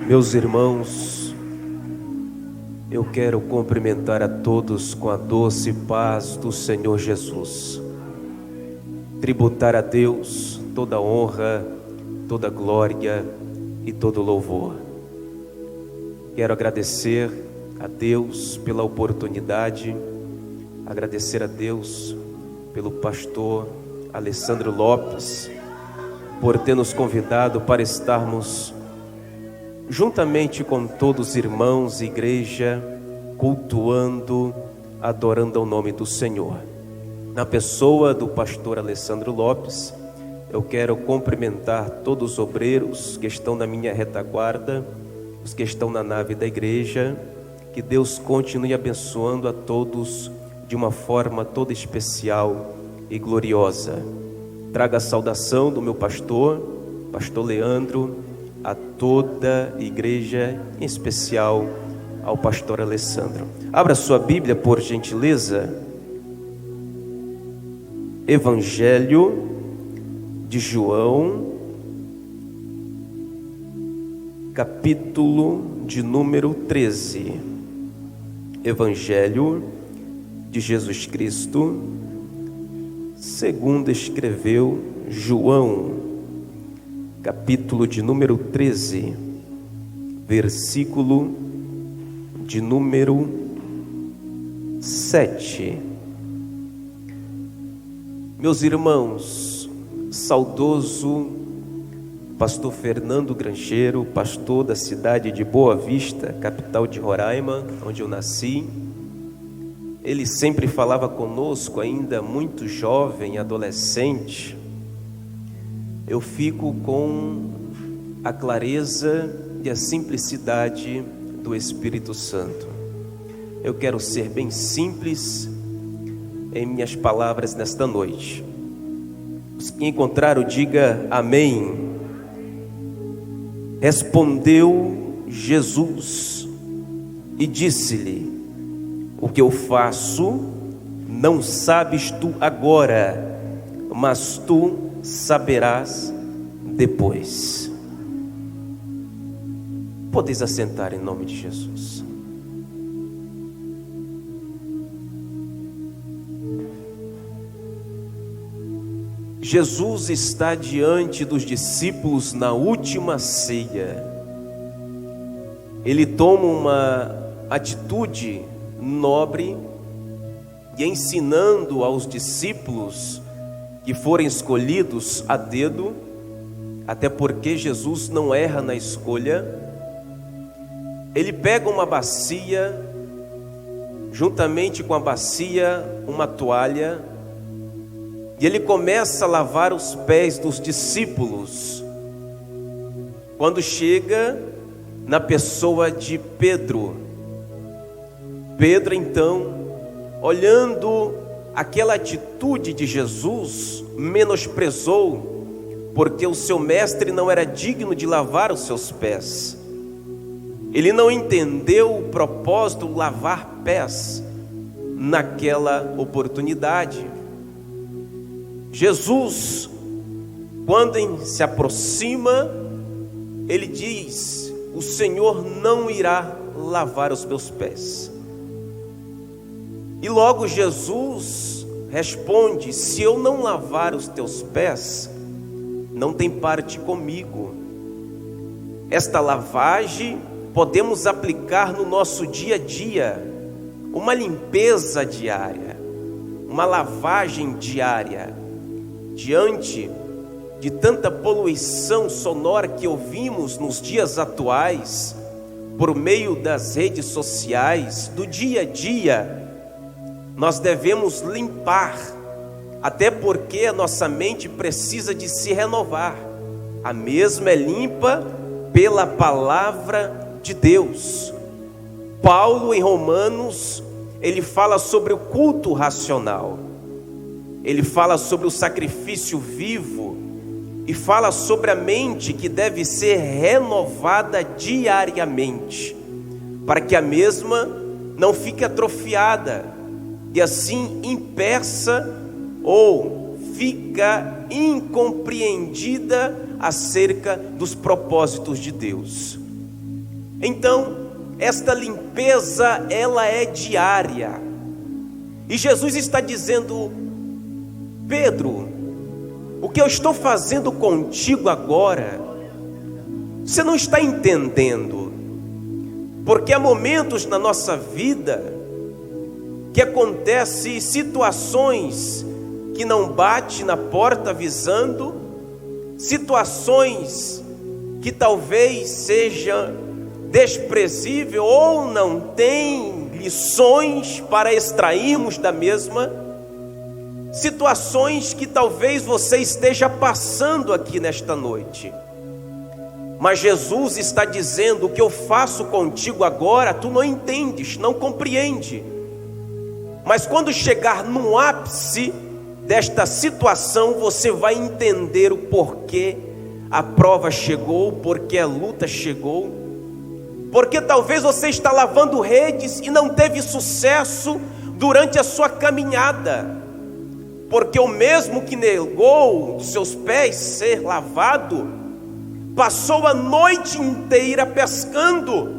Meus irmãos, eu quero cumprimentar a todos com a doce paz do Senhor Jesus. Tributar a Deus toda honra, toda glória e todo louvor. Quero agradecer a Deus pela oportunidade, agradecer a Deus pelo pastor Alessandro Lopes, por ter nos convidado para estarmos juntamente com todos os irmãos e igreja, cultuando, adorando ao nome do Senhor. Na pessoa do pastor Alessandro Lopes, eu quero cumprimentar todos os obreiros que estão na minha retaguarda, os que estão na nave da igreja. Que Deus continue abençoando a todos de uma forma toda especial e gloriosa. Traga a saudação do meu pastor Leandro, a toda a igreja, em especial ao pastor Alessandro. Abra sua Bíblia, por gentileza. Evangelho de João, capítulo de número 13. Evangelho de Jesus Cristo, segundo escreveu João, capítulo de número 13, versículo de número 7. Meus irmãos, saudoso pastor Fernando Grangeiro, pastor da cidade de Boa Vista, capital de Roraima, onde eu nasci, ele sempre falava conosco, ainda muito jovem, adolescente. Eu fico com a clareza e a simplicidade do Espírito Santo. Eu quero ser bem simples em minhas palavras nesta noite. Os que encontraram, diga amém. Respondeu Jesus e disse-lhe: o que eu faço não sabes tu agora, mas tu saberás depois. Podeis assentar em nome de Jesus. Jesus está diante dos discípulos na última ceia. Ele toma uma atitude nobre e ensinando aos discípulos que forem escolhidos a dedo, até porque Jesus não erra na escolha. Ele pega uma bacia, juntamente com a bacia uma toalha, e ele começa a lavar os pés dos discípulos. Quando chega na pessoa de Pedro, então, olhando aquela atitude de Jesus, menosprezou, porque o seu mestre não era digno de lavar os seus pés. Ele não entendeu o propósito de lavar pés naquela oportunidade. Jesus, quando se aproxima, ele diz: o Senhor não irá lavar os meus pés. E logo Jesus responde: se eu não lavar os teus pés, não tem parte comigo. Esta lavagem podemos aplicar no nosso dia a dia, uma limpeza diária, uma lavagem diária. Diante de tanta poluição sonora que ouvimos nos dias atuais, por meio das redes sociais, do dia a dia, nós devemos limpar, até porque a nossa mente precisa de se renovar. A mesma é limpa pela palavra de Deus. Paulo, em Romanos, ele fala sobre o culto racional. Ele fala sobre o sacrifício vivo e fala sobre a mente que deve ser renovada diariamente, para que a mesma não fique atrofiada e assim impeça ou fica incompreendida acerca dos propósitos de Deus. Então, esta limpeza, ela é diária. E Jesus está dizendo: Pedro, o que eu estou fazendo contigo agora, você não está entendendo. Porque há momentos na nossa vida que acontecem situações que não bate na porta avisando, situações que talvez seja desprezível ou não tem lições para extrairmos da mesma, situações que talvez você esteja passando aqui nesta noite. Mas Jesus está dizendo: o que eu faço contigo agora, tu não entendes, não compreende. Mas quando chegar no ápice desta situação, você vai entender o porquê a prova chegou, porque a luta chegou. Porque talvez você está lavando redes e não teve sucesso durante a sua caminhada. Porque o mesmo que negou dos seus pés ser lavado, passou a noite inteira pescando.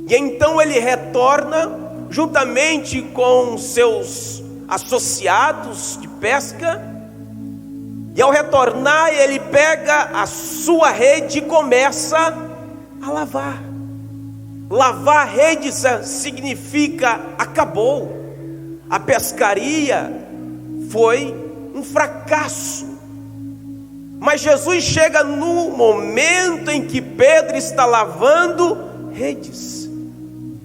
E então ele retorna juntamente com seus associados de pesca. E ao retornar, ele pega a sua rede e começa a lavar. Lavar redes significa acabou. A pescaria foi um fracasso. Mas Jesus chega no momento em que Pedro está lavando redes.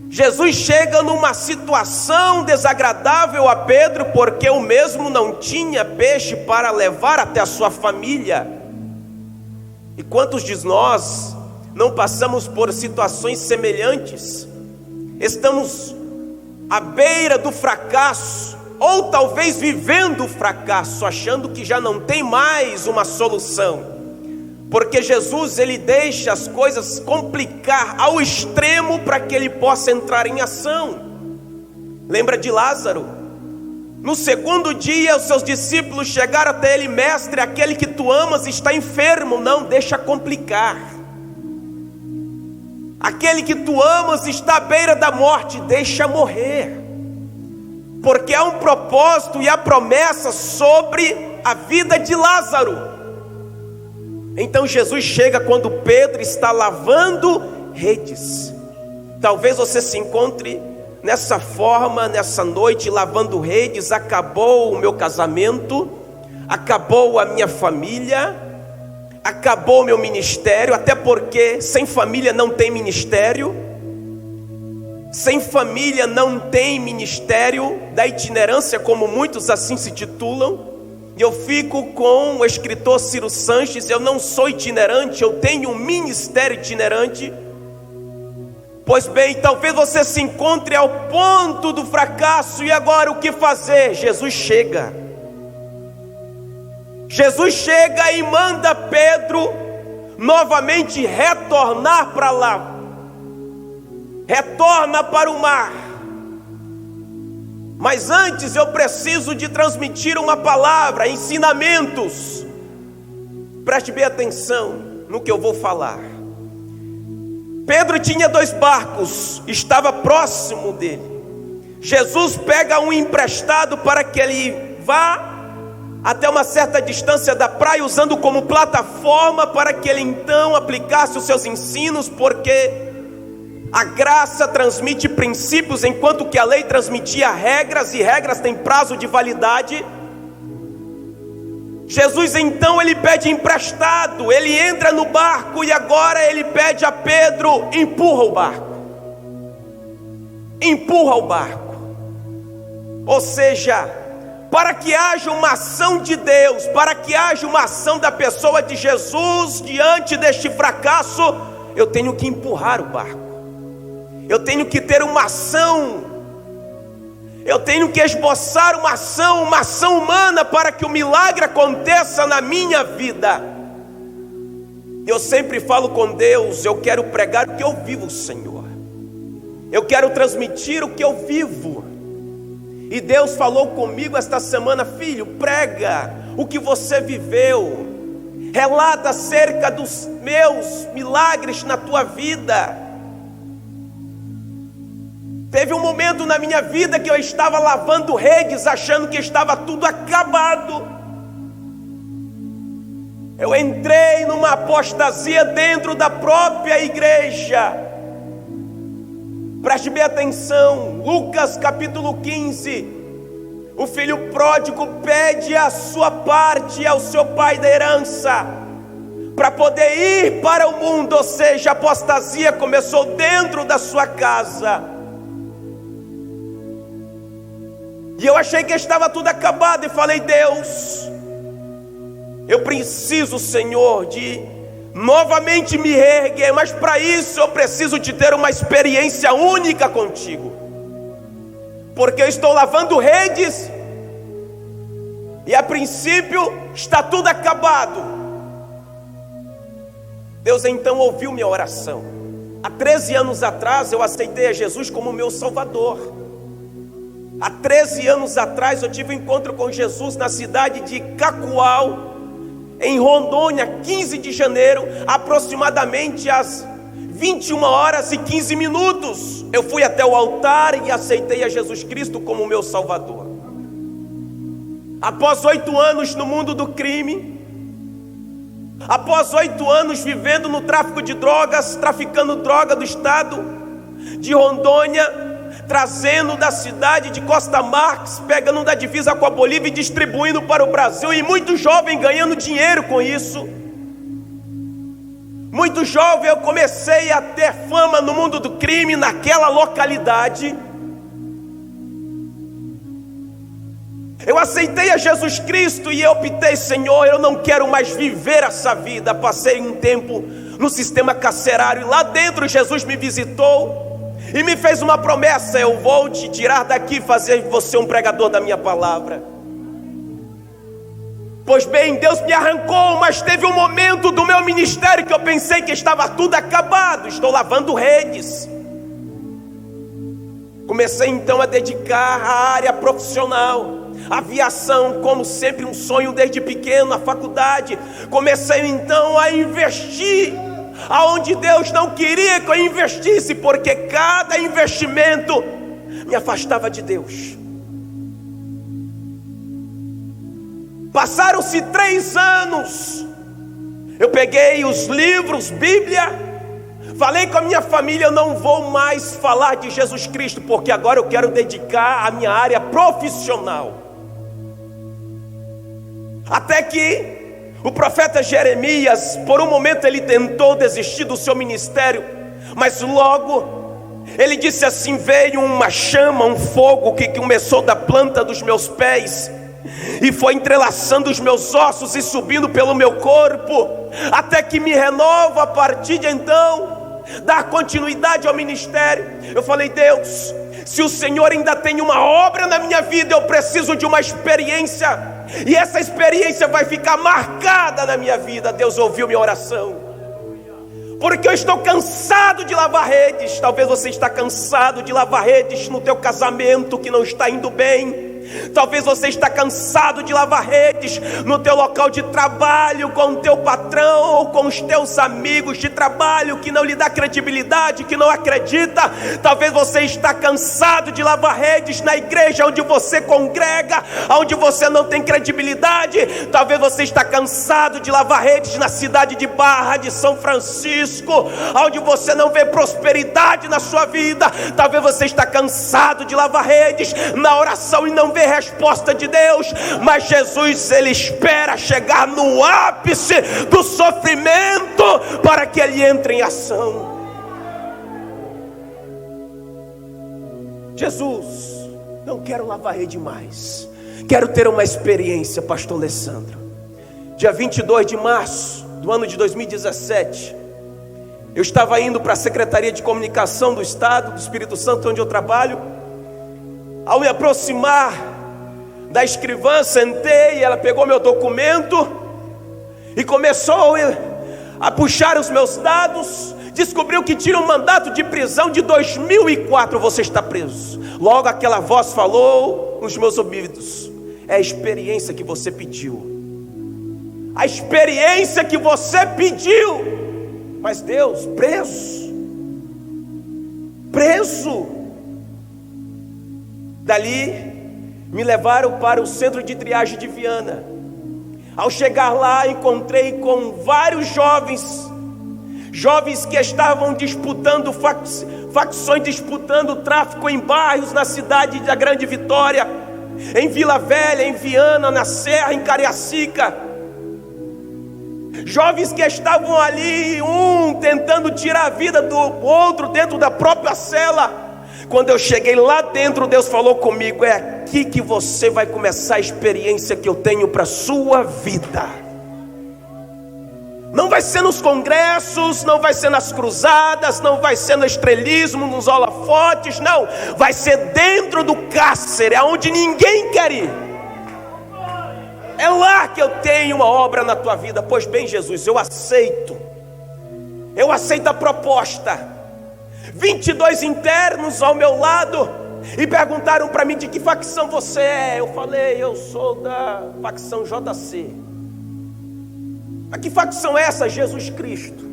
Jesus chega numa situação desagradável a Pedro, porque o mesmo não tinha peixe para levar até a sua família. E quantos de nós não passamos por situações semelhantes? Estamos à beira do fracasso, ou talvez vivendo o fracasso, achando que já não tem mais uma solução. Porque Jesus, ele deixa as coisas complicar ao extremo para que ele possa entrar em ação. Lembra de Lázaro? No segundo dia, os seus discípulos chegaram até ele: mestre, aquele que tu amas está enfermo. Não, deixa complicar. Aquele que tu amas está à beira da morte, deixa morrer. Porque há um propósito e há promessa sobre a vida de Lázaro. Então Jesus chega quando Pedro está lavando redes. Talvez você se encontre nessa forma, nessa noite, lavando redes. Acabou o meu casamento, acabou a minha família, acabou o meu ministério. Até porque sem família não tem ministério. Sem família não tem ministério da itinerância, como muitos assim se titulam. E eu fico com o escritor Ciro Sanches: eu não sou itinerante, eu tenho um ministério itinerante. Pois bem, talvez você se encontre ao ponto do fracasso, e agora o que fazer? Jesus chega. Jesus chega e manda Pedro novamente retornar para lá. Retorna para o mar. Mas antes eu preciso de transmitir uma palavra, ensinamentos. Preste bem atenção no que eu vou falar. Pedro tinha 2 barcos, estava próximo dele. Jesus pega um emprestado para que ele vá até uma certa distância da praia, usando como plataforma para que ele então aplicasse os seus ensinos, porque a graça transmite princípios, enquanto que a lei transmitia regras, e regras têm prazo de validade. Jesus então, ele pede emprestado, ele entra no barco, e agora ele pede a Pedro: empurra o barco. Empurra o barco. Ou seja, para que haja uma ação de Deus, para que haja uma ação da pessoa de Jesus diante deste fracasso, eu tenho que empurrar o barco. Eu tenho que ter uma ação. Eu tenho que esboçar uma ação humana para que o milagre aconteça na minha vida. Eu sempre falo com Deus: eu quero pregar o que eu vivo, Senhor. Eu quero transmitir o que eu vivo. E Deus falou comigo esta semana: filho, prega o que você viveu. relata acerca dos meus milagres na tua vida. Teve um momento na minha vida que eu estava lavando redes, achando que estava tudo acabado. Eu entrei numa apostasia dentro da própria igreja. Preste bem atenção, Lucas capítulo 15. O filho pródigo pede a sua parte ao seu pai da herança, para poder ir para o mundo, ou seja, a apostasia começou dentro da sua casa. E eu achei que estava tudo acabado, e falei: Deus, eu preciso, Senhor, de novamente me reerguer, mas para isso eu preciso de ter uma experiência única contigo. Porque eu estou lavando redes e a princípio está tudo acabado. Deus então ouviu minha oração. Há 13 anos atrás eu aceitei a Jesus como meu Salvador. Há 13 anos atrás eu tive um encontro com Jesus na cidade de Cacoal, em Rondônia, 15 de janeiro, aproximadamente às 21h15. Eu fui até o altar e aceitei a Jesus Cristo como meu Salvador. Após 8 anos no mundo do crime, após 8 anos vivendo no tráfico de drogas, traficando droga do estado de Rondônia, trazendo da cidade de Costa Marques, pegando da divisa com a Bolívia e distribuindo para o Brasil, e muito jovem ganhando dinheiro com isso. Muito jovem eu comecei a ter fama no mundo do crime naquela localidade. Eu aceitei a Jesus Cristo e eu optei: Senhor, eu não quero mais viver essa vida. Passei um tempo no sistema carcerário e lá dentro Jesus me visitou e me fez uma promessa: eu vou te tirar daqui e fazer você um pregador da minha palavra. Pois bem, Deus me arrancou, mas teve um momento do meu ministério que eu pensei que estava tudo acabado. Estou lavando redes. Comecei então a dedicar à área profissional, aviação, como sempre um sonho desde pequeno, na faculdade. Comecei então a investir aonde Deus não queria que eu investisse, porque cada investimento me afastava de Deus. Passaram-se 3 anos, eu peguei os livros, Bíblia, falei com a minha família: eu não vou mais falar de Jesus Cristo, porque agora eu quero dedicar a minha área profissional. Até que o profeta Jeremias, por um momento ele tentou desistir do seu ministério, mas logo ele disse assim: veio uma chama, um fogo que começou da planta dos meus pés e foi entrelaçando os meus ossos e subindo pelo meu corpo, até que me renova a partir de então, dar continuidade ao ministério. Eu falei: Deus, se o Senhor ainda tem uma obra na minha vida, eu preciso de uma experiência, e essa experiência vai ficar marcada na minha vida. Deus ouviu minha oração, porque eu estou cansado de lavar redes. Talvez você está cansado de lavar redes no teu casamento que não está indo bem. Talvez você está cansado de lavar redes no teu local de trabalho, com o teu patrão ou com os teus amigos de trabalho que não lhe dá credibilidade, que não acredita. Talvez você está cansado de lavar redes na igreja onde você congrega, onde você não tem credibilidade. Talvez você está cansado de lavar redes na cidade de Barra de São Francisco, onde você não vê prosperidade na sua vida. Talvez você está cansado de lavar redes na oração e não vê resposta de Deus. Mas Jesus, ele espera chegar no ápice do sofrimento para que ele entre em ação. Jesus, não quero lavar rede mais, quero ter uma experiência, pastor Alessandro. Dia 22 de março do ano de 2017, eu estava indo para a Secretaria de Comunicação do Estado do Espírito Santo, onde eu trabalho. Ao me aproximar da escrivã, sentei, ela pegou meu documento e começou a puxar os meus dados. Descobriu que tinha um mandato de prisão de 2004, você está preso. Logo aquela voz falou nos meus ouvidos: é a experiência que você pediu. a experiência que você pediu. Mas Deus, preso. Dali, me levaram para o centro de triagem de Viana. Ao chegar lá, encontrei com vários jovens que estavam disputando, facções disputando tráfico em bairros na cidade da Grande Vitória, em Vila Velha, em Viana, na Serra, em Cariacica. Jovens que estavam ali, um tentando tirar a vida do outro dentro da própria cela. Quando eu cheguei lá dentro, Deus falou comigo: é aqui que você vai começar a experiência que eu tenho para a sua vida. Não vai ser nos congressos, não vai ser nas cruzadas, não vai ser no estrelismo, nos holofotes, não. Vai ser dentro do cárcere, aonde ninguém quer ir. É lá que eu tenho uma obra na tua vida. Pois bem, Jesus, eu aceito a proposta. 22 internos ao meu lado e perguntaram para mim: de que facção você é? Eu falei: eu sou da facção JC. A que facção é essa? Jesus Cristo.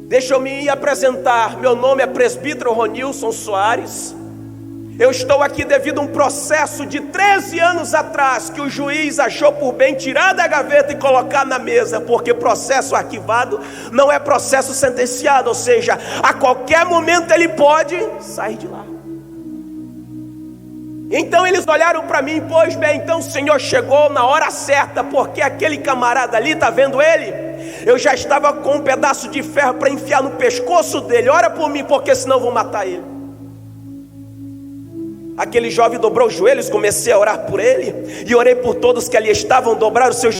Deixa eu me apresentar. Meu nome é presbítero Ronilson Soares. Eu estou aqui devido a um processo de 13 anos atrás, que o juiz achou por bem tirar da gaveta e colocar na mesa, porque processo arquivado não é processo sentenciado, ou seja, a qualquer momento ele pode sair de lá. Então eles olharam para mim: pois bem, então o senhor chegou na hora certa, porque aquele camarada ali, está vendo ele? Eu já estava com um pedaço de ferro para enfiar no pescoço dele. Ora por mim, porque senão eu vou matar ele. Aquele jovem dobrou os joelhos, comecei a orar por ele, e orei por todos que ali estavam, dobraram os seus